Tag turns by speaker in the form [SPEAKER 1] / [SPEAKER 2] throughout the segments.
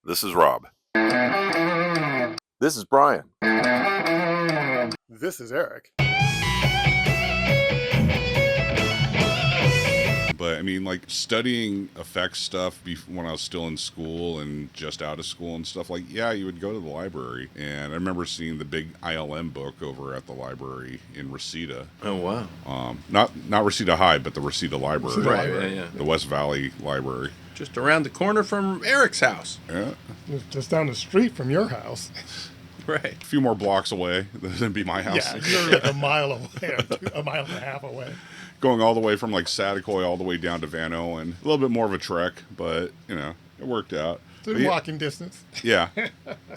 [SPEAKER 1] This is Rob. This is Brian.
[SPEAKER 2] This is Eric.
[SPEAKER 3] But I mean, like studying effects stuff when I was still in school and just out of school and stuff, like, yeah, you would go to the library. And I remember seeing the big ILM book over at the library in Reseda.
[SPEAKER 4] Oh, wow.
[SPEAKER 3] Not Reseda High, but the Reseda Library.
[SPEAKER 4] Right, yeah.
[SPEAKER 3] The West Valley Library.
[SPEAKER 4] Just around the corner from Eric's house.
[SPEAKER 3] Yeah.
[SPEAKER 2] Just down the street from your house.
[SPEAKER 4] Right.
[SPEAKER 3] A few more blocks away than be my house.
[SPEAKER 2] Yeah, you're like a mile away, a mile and a half away.
[SPEAKER 3] Going all the way from like Saticoy all the way down to Vano, and a little bit more of a trek, but you know, it worked out.
[SPEAKER 2] It's walking distance.
[SPEAKER 3] Yeah.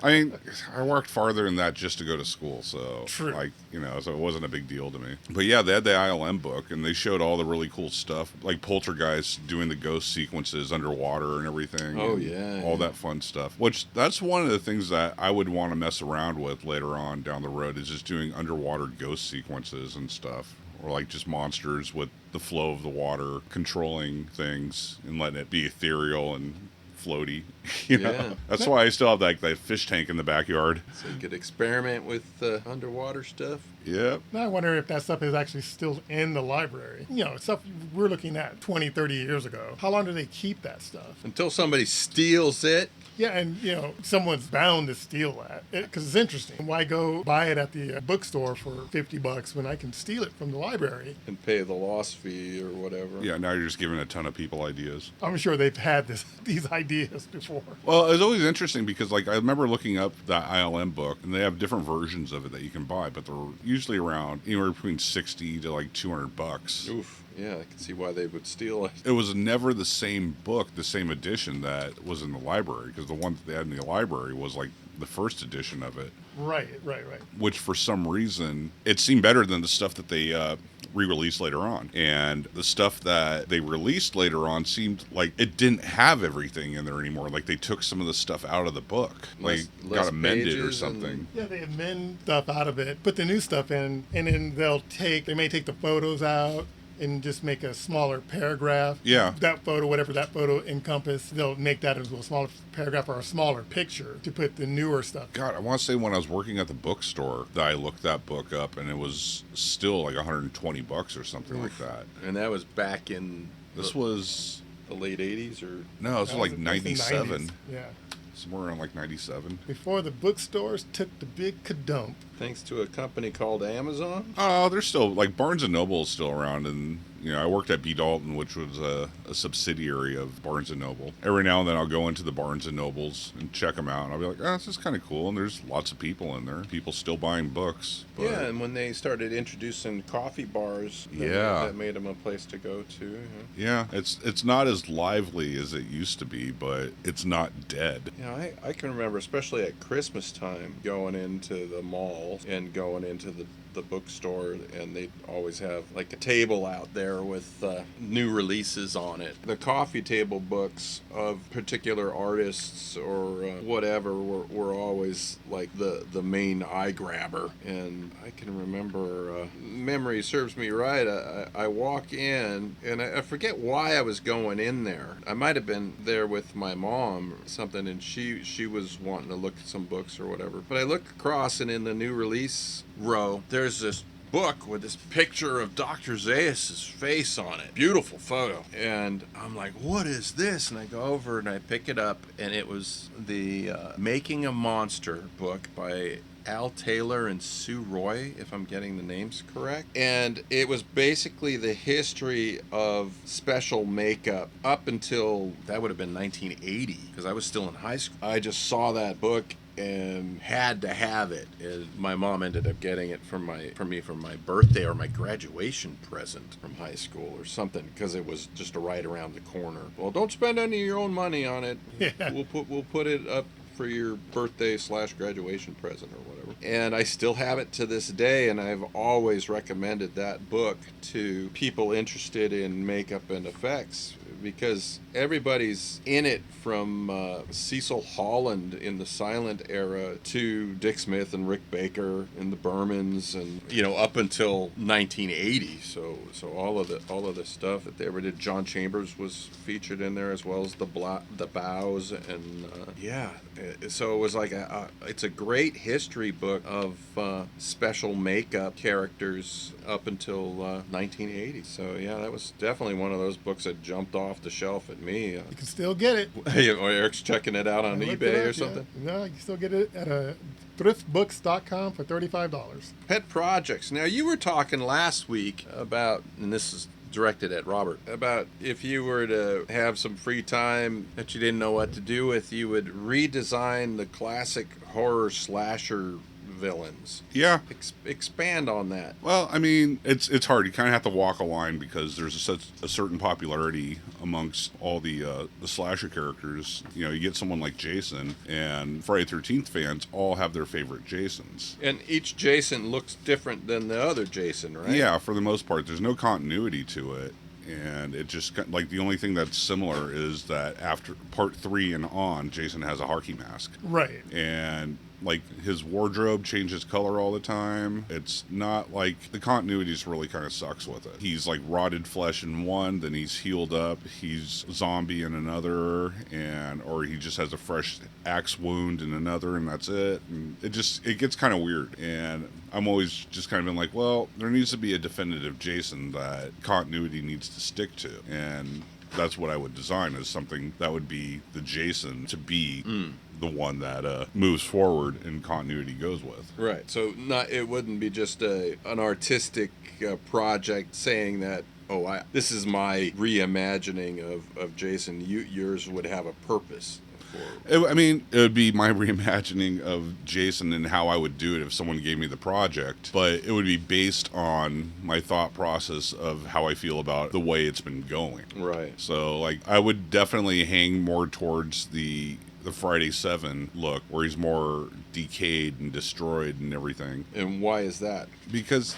[SPEAKER 3] I mean, I walked farther than that just to go to school, so
[SPEAKER 2] true.
[SPEAKER 3] Like, you know, so it wasn't a big deal to me. But yeah, they had the ILM book, and they showed all the really cool stuff, like Poltergeist doing the ghost sequences underwater and everything.
[SPEAKER 4] Oh,
[SPEAKER 3] and
[SPEAKER 4] yeah.
[SPEAKER 3] all that fun stuff, which that's one of the things that I would want to mess around with later on down the road, is just doing underwater ghost sequences and stuff. Or like just monsters with the flow of the water controlling things and letting it be ethereal and floaty. You know?
[SPEAKER 4] Yeah.
[SPEAKER 3] That's why I still have like that fish tank in the backyard.
[SPEAKER 4] So you could experiment with underwater stuff.
[SPEAKER 3] Yep.
[SPEAKER 2] Now I wonder if that stuff is actually still in the library. You know, stuff we're looking at 20, 30 years ago. How long do they keep that stuff?
[SPEAKER 4] Until somebody steals it.
[SPEAKER 2] Yeah, and, you know, someone's bound to steal that. Because it's interesting. Why go buy it at the bookstore for $50 when I can steal it from the library?
[SPEAKER 4] And pay the loss fee or whatever.
[SPEAKER 3] Yeah, now you're just giving a ton of people ideas.
[SPEAKER 2] I'm sure they've had these ideas before.
[SPEAKER 3] Well, it's always interesting because, like, I remember looking up that ILM book, and they have different versions of it that you can buy, but they're usually around anywhere between $60 to like $200.
[SPEAKER 4] Oof. Yeah, I can see why they would steal it.
[SPEAKER 3] It was never the same book, the same edition that was in the library, because the one that they had in the library was like the first edition of it.
[SPEAKER 2] Right.
[SPEAKER 3] Which for some reason, it seemed better than the stuff that they re-released later on. And the stuff that they released later on seemed like it didn't have everything in there anymore. Like they took some of the stuff out of the book. Like got amended or something.
[SPEAKER 2] Yeah, they amend stuff out of it, put the new stuff in, and then they may take the photos out and just make a smaller paragraph.
[SPEAKER 3] Yeah.
[SPEAKER 2] That photo, whatever that photo encompass, they'll make that into a smaller paragraph or a smaller picture to put the newer stuff.
[SPEAKER 3] God, I want to say when I was working at the bookstore that I looked that book up and it was still like $120 or something like that.
[SPEAKER 4] And that was back in
[SPEAKER 3] This was
[SPEAKER 4] the late 80s or?
[SPEAKER 3] No, this was like 97.
[SPEAKER 2] Yeah.
[SPEAKER 3] Somewhere around like 97.
[SPEAKER 2] Before the bookstores took the big kadump.
[SPEAKER 4] Thanks to a company called Amazon?
[SPEAKER 3] Oh, they're still, like, Barnes & Noble is still around, and, you know, I worked at B. Dalton, which was a subsidiary of Barnes & Noble. Every now and then I'll go into the Barnes & Nobles and check them out, and I'll be like, oh, this is kind of cool, and there's lots of people in there. People still buying books. But...
[SPEAKER 4] Yeah, and when they started introducing coffee bars, that made them a place to go to.
[SPEAKER 3] Yeah, it's not as lively as it used to be, but it's not dead.
[SPEAKER 4] Yeah, I can remember, especially at Christmas time, going into the mall and going into the bookstore, and they'd always have like a table out there with new releases on it. The coffee table books of particular artists or whatever were always like the main eye grabber. And I can remember, memory serves me right, I walk in and I forget why I was going in there. I might have been there with my mom or something, and she was wanting to look at some books or whatever. But I look across, and in the new release row, there's this book with this picture of Dr. Zaius' face on it. Beautiful photo. And I'm like, what is this? And I go over and I pick it up, and it was the Making a Monster book by Al Taylor and Sue Roy, if I'm getting the names correct. And it was basically the history of special makeup up until, that would have been 1980, because I was still in high school. I just saw that book and had to have it. And my mom ended up getting it for me for my birthday or my graduation present from high school or something, because it was just right around the corner. Well, don't spend any of your own money on it.
[SPEAKER 2] Yeah.
[SPEAKER 4] We'll put it up for your birthday / graduation present or whatever. And I still have it to this day, and I've always recommended that book to people interested in makeup and effects, because everybody's in it, from Cecil Holland in the silent era to Dick Smith and Rick Baker and the Bermans, and up until 1980. So all of the stuff that they ever did. John Chambers was featured in there, as well as the Bows, and so it was like it's a great history book of special makeup characters up until 1980. So yeah, that was definitely one of those books that jumped off the shelf at me.
[SPEAKER 2] You can still get it.
[SPEAKER 4] Eric's checking it out on eBay or something.
[SPEAKER 2] Yeah. No, you can still get it at thriftbooks.com for $35.
[SPEAKER 4] Pet projects. Now, you were talking last week about, and this is directed at Robert, about if you were to have some free time that you didn't know what to do with, you would redesign the classic horror slasher villains.
[SPEAKER 3] Yeah.
[SPEAKER 4] Expand on that.
[SPEAKER 3] Well, I mean, it's hard. You kind of have to walk a line because there's a certain popularity amongst all the slasher characters. You get someone like Jason, and Friday the 13th fans all have their favorite Jasons.
[SPEAKER 4] And each Jason looks different than the other Jason, right?
[SPEAKER 3] Yeah, for the most part. There's no continuity to it. And it just, like, the only thing that's similar is that after part 3 and on, Jason has a hockey mask.
[SPEAKER 2] Right.
[SPEAKER 3] And like, his wardrobe changes color all the time. It's not like, the continuity just really kind of sucks with it. He's like rotted flesh in one, then he's healed up, he's zombie in another, or he just has a fresh axe wound in another, and that's it. And it gets kind of weird. And I'm always just kind of been like, well, there needs to be a definitive Jason that continuity needs to stick to. And that's what I would design, as something that would be the Jason to be the one that moves forward and continuity goes with.
[SPEAKER 4] Right. So it wouldn't be just an artistic project saying that, this is my reimagining of Jason. Yours would have a purpose.
[SPEAKER 3] It would be my reimagining of Jason and how I would do it if someone gave me the project, but it would be based on my thought process of how I feel about the way it's been going.
[SPEAKER 4] Right.
[SPEAKER 3] So, like, I would definitely hang more towards the Friday 7 look, where he's more decayed and destroyed and everything.
[SPEAKER 4] And why is that?
[SPEAKER 3] Because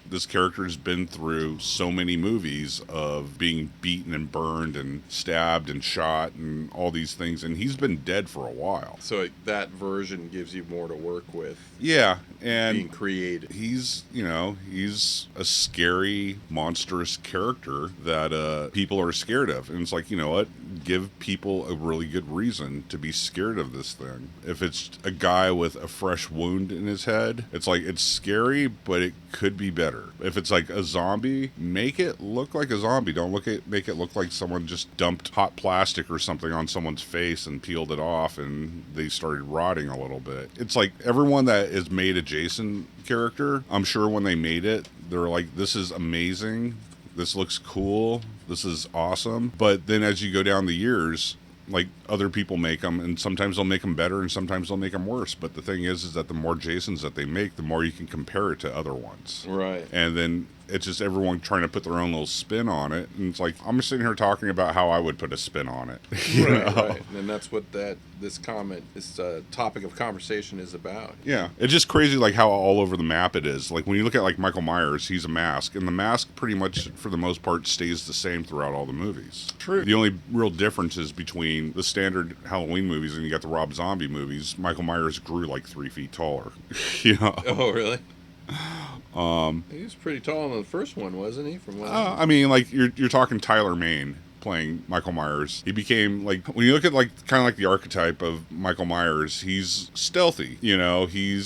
[SPEAKER 3] this character has been through so many movies of being beaten and burned and stabbed and shot and all these things, and he's been dead for a while.
[SPEAKER 4] So that version gives you more to work with.
[SPEAKER 3] Yeah, and
[SPEAKER 4] being created.
[SPEAKER 3] He's a scary, monstrous character that people are scared of. And it's like, you know what? Give people a really good reason to be scared of this thing. If it's a guy with a fresh wound in his head, it's like, it's scary, but it could be better. If it's like a zombie, make it look like a zombie. Don't make it look like someone just dumped hot plastic or something on someone's face and peeled it off and they started rotting a little bit. It's like, everyone that has made a Jason character, I'm sure when they made it, they're like, this is amazing, this looks cool, this is awesome. But then as you go down the years, like, other people make them, and sometimes they'll make them better and sometimes they'll make them worse. But the thing is that the more Jasons that they make, the more you can compare it to other ones.
[SPEAKER 4] Right.
[SPEAKER 3] And then it's just everyone trying to put their own little spin on it. And it's like, I'm sitting here talking about how I would put a spin on it.
[SPEAKER 4] Right. And that's what this topic of conversation is about.
[SPEAKER 3] Yeah. It's just crazy, like, how all over the map it is. Like, when you look at, like, Michael Myers, he's a mask. And the mask pretty much, for the most part, stays the same throughout all the movies.
[SPEAKER 2] True.
[SPEAKER 3] The only real difference is between the standard Halloween movies and you got the Rob Zombie movies. Michael Myers grew like 3 feet taller.
[SPEAKER 4] Oh, really? He was pretty tall in the first one, wasn't he? From
[SPEAKER 3] I mean, like, you're talking Tyler Mane playing Michael Myers. He became, like, when you look at, like, kind of like the archetype of Michael Myers, he's stealthy. You know, he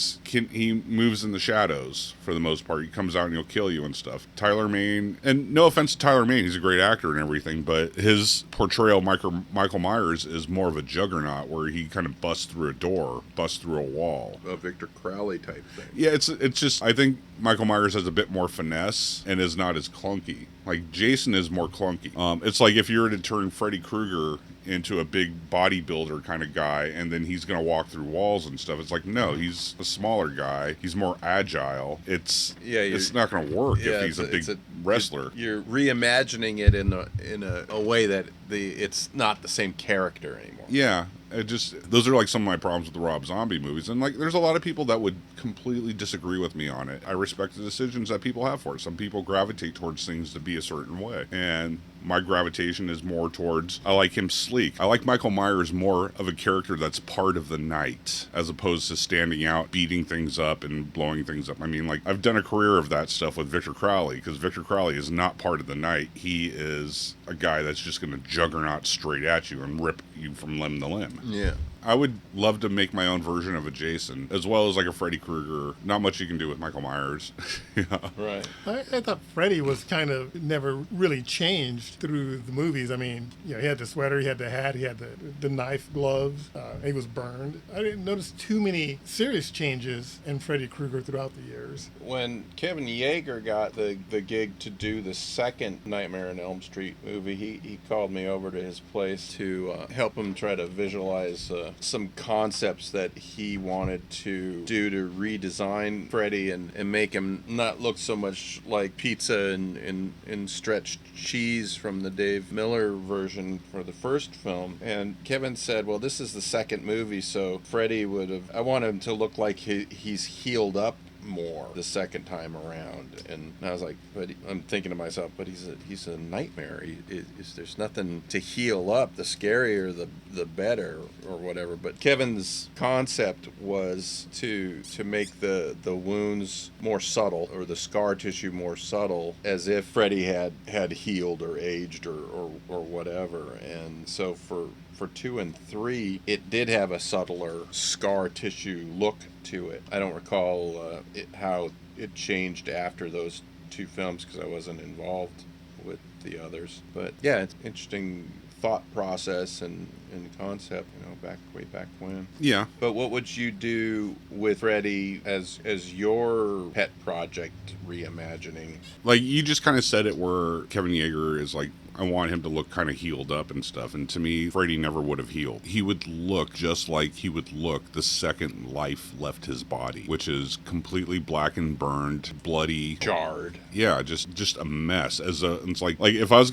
[SPEAKER 3] moves in the shadows for the most part. He comes out and he'll kill you and stuff. Tyler Mane, and no offense to Tyler Mane, he's a great actor and everything, but his portrayal of Michael Myers is more of a juggernaut, where he kind of busts through a door, busts through a wall.
[SPEAKER 4] A Victor Crowley type thing.
[SPEAKER 3] Yeah, it's just, I think Michael Myers has a bit more finesse and is not as clunky. Like, Jason is more clunky. It's like if you were to turn Freddy Krueger into a big bodybuilder kind of guy, and then he's going to walk through walls and stuff. It's like, no, he's a smaller guy. He's more agile. It's not going to work if he's a big wrestler.
[SPEAKER 4] You're reimagining it in a way that it's not the same character anymore.
[SPEAKER 3] Yeah. Those are like some of my problems with the Rob Zombie movies. And, like, there's a lot of people that would completely disagree with me on it. I respect the decisions that people have for it. Some people gravitate towards things to be a certain way. And my gravitation is more towards, I like him sleek. I like Michael Myers more of a character that's part of the night, as opposed to standing out, beating things up and blowing things up. I mean, like, I've done a career of that stuff with Victor Crowley, because Victor Crowley is not part of the night. He is a guy that's just going to juggernaut straight at you and rip you from limb to limb.
[SPEAKER 4] Yeah.
[SPEAKER 3] I would love to make my own version of a Jason, as well as like a Freddy Krueger. Not much you can do with Michael Myers. Yeah.
[SPEAKER 4] Right.
[SPEAKER 2] I thought Freddy was kind of never really changed through the movies. I mean, you know, he had the sweater, he had the hat, he had the knife gloves, he was burned. I didn't notice too many serious changes in Freddy Krueger throughout the years.
[SPEAKER 4] When Kevin Yeager got the gig to do the second Nightmare on Elm Street movie, he called me over to his place to help him try to visualize some concepts that he wanted to do to redesign Freddy and make him not look so much like pizza and stretched cheese from the Dave Miller version for the first film. And Kevin said, well, this is the second movie, so Freddy I want him to look like he's healed up more the second time around. And I was like, but I'm thinking to myself, but he's a nightmare. There's nothing to heal up. The scarier the better, or whatever. But Kevin's concept was to make the wounds more subtle, or the scar tissue more subtle, as if Freddy had healed or aged or whatever. And so for 2 and 3, it did have a subtler scar tissue look to it. I don't recall how it changed after those 2 films, because I wasn't involved with the others. But yeah, it's interesting thought process and concept, you know, way back when.
[SPEAKER 3] Yeah.
[SPEAKER 4] But what would you do with Freddy as your pet project reimagining?
[SPEAKER 3] Like, you just kind of said it, where Kevin Yeager is like, I want him to look kind of healed up and stuff. And to me, Freddy never would have healed. He would look just like he would look the second life left his body, which is completely black and burned, bloody,
[SPEAKER 4] Jarred.
[SPEAKER 3] Yeah, just a mess. It's like if I was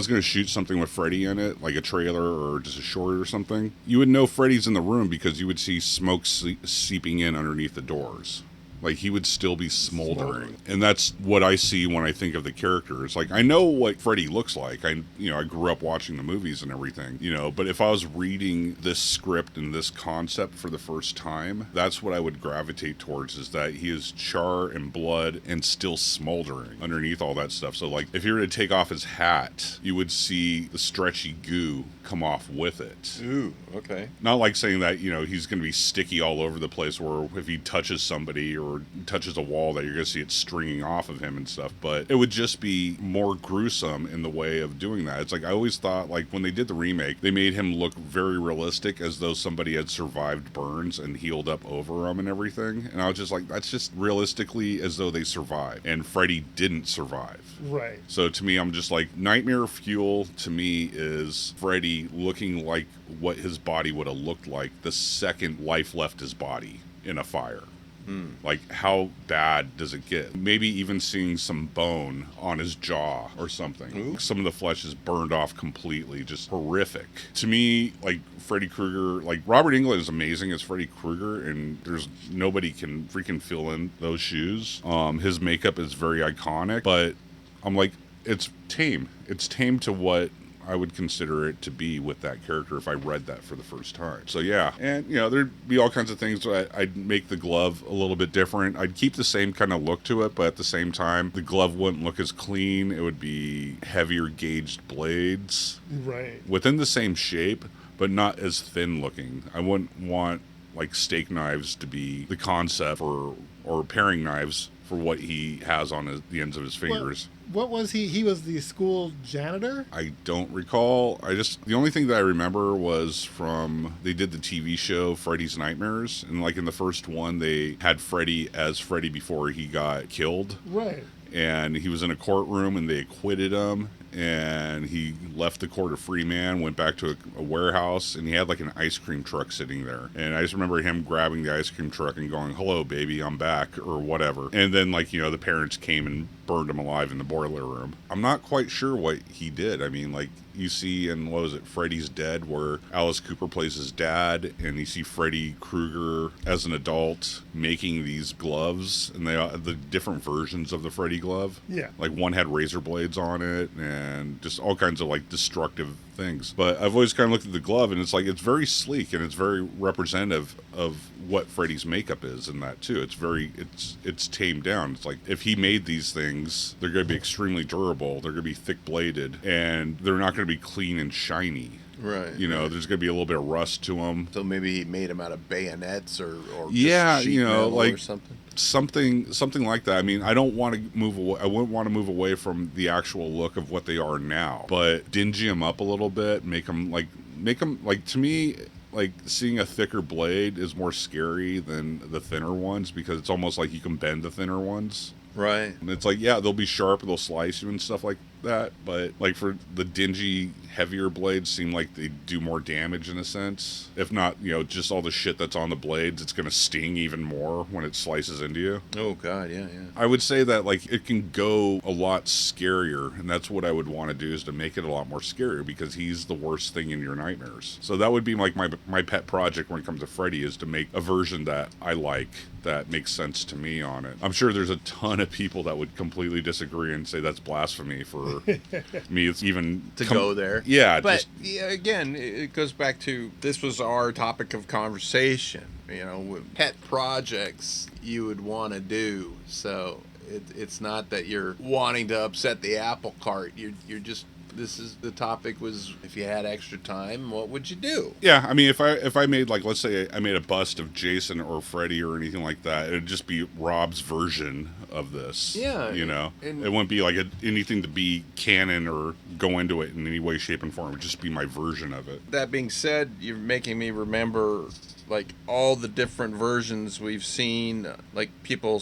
[SPEAKER 3] gonna shoot something with Freddy in it, like a trailer or just a short or something, you would know Freddy's in the room because you would see smoke seeping in underneath the doors. Like, he would still be smoldering. And that's what I see when I think of the character. It's like, I know what Freddy looks like. I grew up watching the movies and everything, but if I was reading this script and this concept for the first time, that's what I would gravitate towards, is that he is char and blood and still smoldering underneath all that stuff. So, like, if you were to take off his hat, you would see the stretchy goo come off with it.
[SPEAKER 4] Ooh, okay.
[SPEAKER 3] Not like saying that, he's going to be sticky all over the place, or if he touches somebody or touches a wall that you're going to see it stringing off of him and stuff, but it would just be more gruesome in the way of doing that. It's like, I always thought, like, when they did the remake, they made him look very realistic, as though somebody had survived burns and healed up over him and everything. And I was just like, that's just realistically as though they survived, and Freddy didn't survive.
[SPEAKER 2] Right.
[SPEAKER 3] So to me, I'm just like, nightmare fuel to me is Freddy looking like what his body would have looked like the second life left his body in a fire. Like, how bad does it get? Maybe even seeing some bone on his jaw or something.
[SPEAKER 4] Ooh.
[SPEAKER 3] Some of the flesh is burned off completely. Just horrific. To me, like, Freddy Krueger, like, Robert Englund is amazing as Freddy Krueger, and there's nobody can freaking fill in those shoes. His makeup is very iconic, but I'm like, it's tame. It's tame to what I would consider it to be with that character if I read that for the first time. So yeah, and there'd be all kinds of things. I'd make the glove a little bit different. I'd keep the same kind of look to it, but at the same time, the glove wouldn't look as clean. It would be heavier gauged blades.
[SPEAKER 2] Right.
[SPEAKER 3] Within the same shape, but not as thin looking. I wouldn't want, like, steak knives to be the concept, or paring knives for what he has on the ends of his fingers.
[SPEAKER 2] What was he? He was the school janitor?
[SPEAKER 3] I don't recall. The only thing that I remember was they did the TV show Freddy's Nightmares, and like in the first one, they had Freddy as Freddy before he got killed.
[SPEAKER 2] Right.
[SPEAKER 3] And he was in a courtroom, and they acquitted him, and he left the court a free man, went back to a warehouse, and he had like an ice cream truck sitting there. And I just remember him grabbing the ice cream truck and going, "Hello, baby, I'm back," or whatever. And then, like, the parents came and burned him alive in the boiler room. I'm not quite sure what he did. I mean, like, you see in, what was it, Freddy's Dead, where Alice Cooper plays his dad, and you see Freddy Krueger as an adult making these gloves, and they the different versions of the Freddy glove.
[SPEAKER 2] Yeah.
[SPEAKER 3] Like, one had razor blades on it, and and just all kinds of like destructive things. But I've always kind of looked at the glove, and it's like it's very sleek and it's very representative of what Freddy's makeup is in that too. It's tamed down. It's like if he made these things, they're going to be extremely durable. They're going to be thick bladed, and they're not going to be clean and shiny.
[SPEAKER 4] Right.
[SPEAKER 3] You know, there's going to be a little bit of rust to them.
[SPEAKER 4] So maybe he made them out of bayonets or
[SPEAKER 3] yeah,
[SPEAKER 4] just sheet
[SPEAKER 3] you know,
[SPEAKER 4] metal
[SPEAKER 3] like
[SPEAKER 4] or something.
[SPEAKER 3] Something like that. I mean, I don't want to move away. I wouldn't want to move away from the actual look of what they are now, but dingy them up a little bit, make them like to me. Like seeing a thicker blade is more scary than the thinner ones because it's almost like you can bend the thinner ones.
[SPEAKER 4] Right.
[SPEAKER 3] And it's like, yeah, they'll be sharp, they'll slice you and stuff like that, but like for the dingy, heavier blades seem like they do more damage in a sense. If not, you know, just all the shit that's on the blades, it's going to sting even more when it slices into you.
[SPEAKER 4] Oh, God, yeah.
[SPEAKER 3] I would say that, like, it can go a lot scarier, and that's what I would want to do is to make it a lot more scarier because he's the worst thing in your nightmares. So that would be like my pet project when it comes to Freddy is to make a version that I like, that makes sense to me on it. I'm sure there's a ton of people that would completely disagree and say that's blasphemy for me. It's even
[SPEAKER 4] To go there.
[SPEAKER 3] Yeah,
[SPEAKER 4] but yeah, again, it goes back to this was our topic of conversation. You know, with pet projects you would want to do. So it's not that you're wanting to upset the apple cart. You're just. This is the topic was if you had extra time, what would you do?
[SPEAKER 3] Yeah, I mean, if I made like let's say I made a bust of Jason or Freddy or anything like that, it'd just be Rob's version of this.
[SPEAKER 4] Yeah,
[SPEAKER 3] you know, it wouldn't be like anything to be canon or go into it in any way, shape, and form. It would just be my version of it.
[SPEAKER 4] That being said, you're making me remember like all the different versions we've seen, like people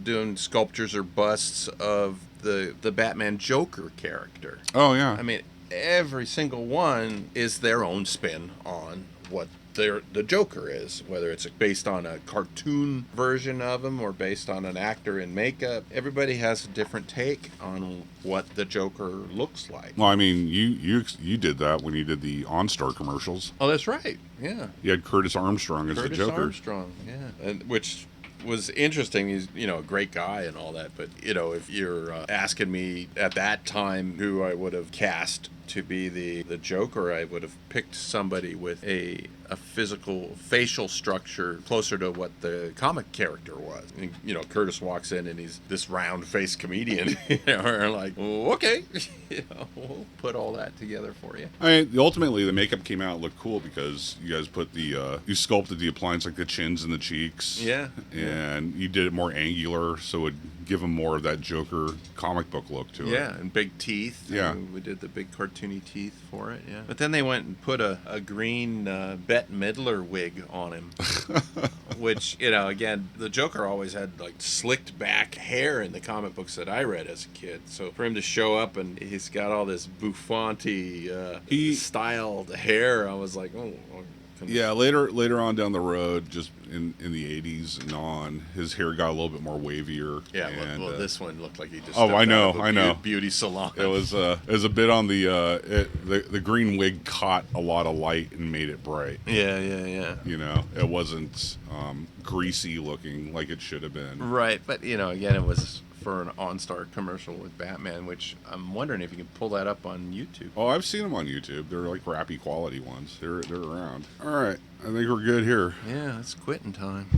[SPEAKER 4] doing sculptures or busts of the Batman Joker character.
[SPEAKER 3] Oh yeah.
[SPEAKER 4] I mean, every single one is their own spin on what the Joker is, whether it's based on a cartoon version of him or based on an actor in makeup. Everybody has a different take on what the Joker looks like.
[SPEAKER 3] Well, I mean, you did that when you did the OnStar commercials.
[SPEAKER 4] Oh, that's right. Yeah.
[SPEAKER 3] You had Curtis Armstrong as the Joker.
[SPEAKER 4] Curtis Armstrong, yeah. And which was interesting. He's, you know, a great guy and all that. But, you know, if you're asking me at that time who I would have cast to be the Joker, I would have picked somebody with a physical facial structure closer to what the comic character was. And, you know, Curtis walks in and he's this round-faced comedian. You know, and like, oh, okay, you know, we'll put all that together for you.
[SPEAKER 3] I mean, ultimately the makeup came out and looked cool because you guys put you sculpted the appliance like the chins and the cheeks.
[SPEAKER 4] Yeah.
[SPEAKER 3] And you did it more angular, so it would give him more of that Joker comic book look to it.
[SPEAKER 4] Yeah, and big teeth.
[SPEAKER 3] Yeah.
[SPEAKER 4] We did the big cartoony teeth for it, yeah. But then they went and put a green Bette Midler wig on him, which, you know, again, the Joker always had, like, slicked back hair in the comic books that I read as a kid. So for him to show up and he's got all this bouffanty styled hair, I was like, oh.
[SPEAKER 3] Yeah, later on down the road, just in the 80s and on, his hair got a little bit more wavier.
[SPEAKER 4] Yeah,
[SPEAKER 3] and,
[SPEAKER 4] well, this one looked like he just
[SPEAKER 3] I know,
[SPEAKER 4] stepped out of a beauty salon.
[SPEAKER 3] It was a bit on the green wig caught a lot of light and made it bright.
[SPEAKER 4] Yeah.
[SPEAKER 3] You know, it wasn't greasy looking like it should have been.
[SPEAKER 4] Right, but, you know, again, it was for an OnStar commercial with Batman, which I'm wondering if you can pull that up on YouTube.
[SPEAKER 3] Oh, I've seen them on YouTube. They're like crappy quality ones. They're around. All right, I think we're good here.
[SPEAKER 4] Yeah, it's quitting time.